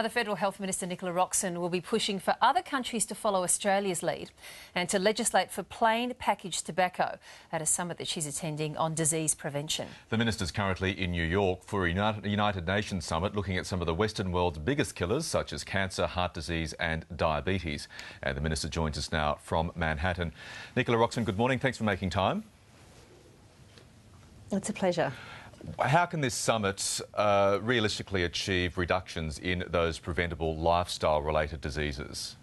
Now, the Federal Health Minister Nicola Roxon will be pushing for other countries to follow Australia's lead and to legislate for plain packaged tobacco at a summit that she's attending on disease prevention. The minister's currently in New York for a United Nations summit looking at some of the Western world's biggest killers such as cancer, heart disease and diabetes. And the minister joins us now from Manhattan. Nicola Roxon, good morning. Thanks for making time. It's a pleasure. How can this summit realistically achieve reductions in those preventable lifestyle-related diseases?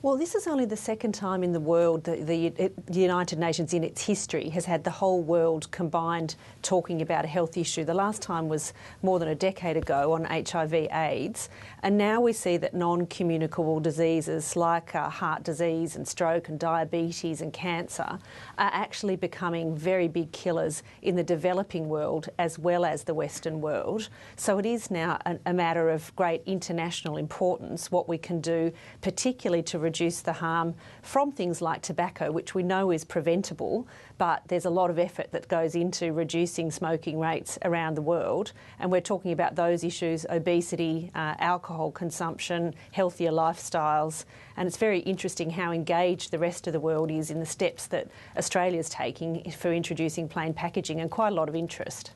Well, this is only the second time in the world that the United Nations in its history has had the whole world combined talking about a health issue. The last time was more than a decade ago on HIV/AIDS, and now we see that non-communicable diseases like heart disease and stroke and diabetes and cancer are actually becoming very big killers in the developing world as well as the Western world. So it is now a matter of great international importance what we can do, particularly to reduce the harm from things like tobacco, which we know is preventable, but there's a lot of effort that goes into reducing smoking rates around the world. And we're talking about those issues: obesity, alcohol consumption, healthier lifestyles. And it's very interesting how engaged the rest of the world is in the steps that Australia's taking for introducing plain packaging, and quite a lot of interest.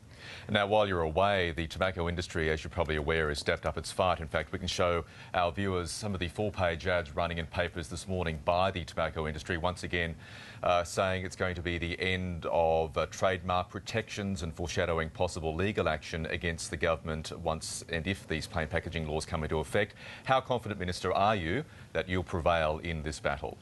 Now, while you're away, the tobacco industry, as you're probably aware, has stepped up its fight. In fact, we can show our viewers some of the full-page ads running in papers this morning by the tobacco industry, once again saying it's going to be the end of trademark protections and foreshadowing possible legal action against the government once and if these plain packaging laws come into effect. How confident, Minister, are you that you'll prevail in this battle?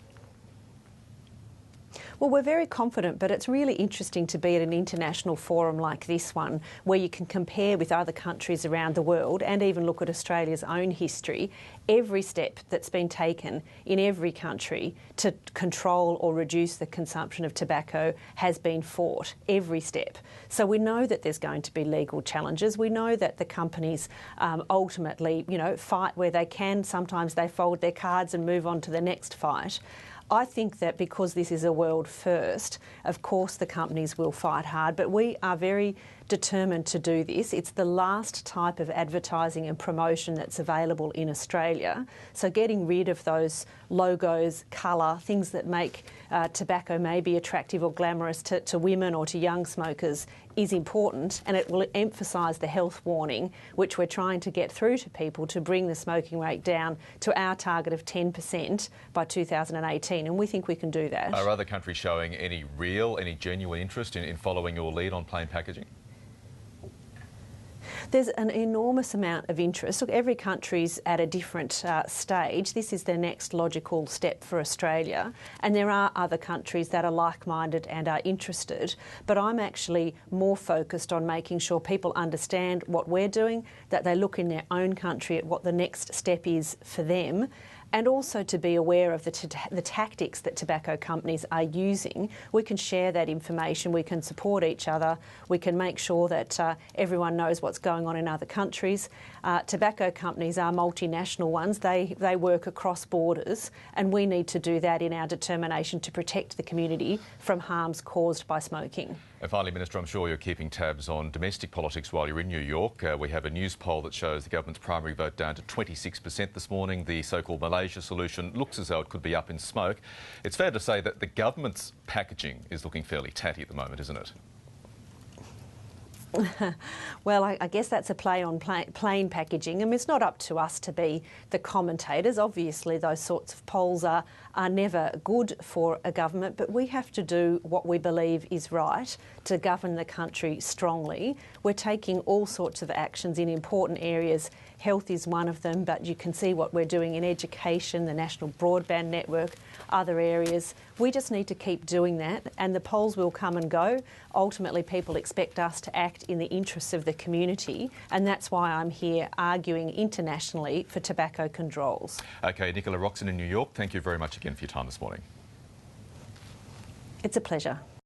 Well, we're very confident, but it's really interesting to be at an international forum like this one, where you can compare with other countries around the world and even look at Australia's own history. Every step that's been taken in every country to control or reduce the consumption of tobacco has been fought, every step. So we know that there's going to be legal challenges. We know that the companies ultimately, fight where they can. Sometimes they fold their cards and move on to the next fight. I think that because this is a world first, of course the companies will fight hard, but we are very determined to do this. It's the last type of advertising and promotion that's available in Australia. So getting rid of those logos, colour, things that make tobacco maybe attractive or glamorous to women or to young smokers is important, and it will emphasise the health warning, which we're trying to get through to people to bring the smoking rate down to our target of 10% by 2018, and we think we can do that. Are other countries showing any genuine interest in following your lead on plain packaging? There's an enormous amount of interest. Look, every country's at a different stage. This is the next logical step for Australia, and there are other countries that are like-minded and are interested. But I'm actually more focused on making sure people understand what we're doing, that they look in their own country at what the next step is for them, and also to be aware of the tactics that tobacco companies are using. We can share that information, we can support each other, we can make sure that everyone knows what's going on in other countries. Tobacco companies are multinational ones, they work across borders, and we need to do that in our determination to protect the community from harms caused by smoking. And finally, Minister, I'm sure you're keeping tabs on domestic politics while you're in New York. We have a news poll that shows the government's primary vote down to 26% this morning. The so-called Malaysia solution looks as though it could be up in smoke. It's fair to say that the government's packaging is looking fairly tatty at the moment, isn't it? Well, I guess that's a play on plain packaging. I mean, it's not up to us to be the commentators. Obviously, those sorts of polls are never good for a government, but we have to do what we believe is right to govern the country strongly. We're taking all sorts of actions in important areas. Health is one of them, but you can see what we're doing in education, the national broadband network, other areas. We just need to keep doing that, and the polls will come and go. Ultimately, people expect us to act in the interests of the community, and that's why I'm here arguing internationally for tobacco controls. OK, Nicola Roxon in New York, thank you very much again for your time this morning. It's a pleasure.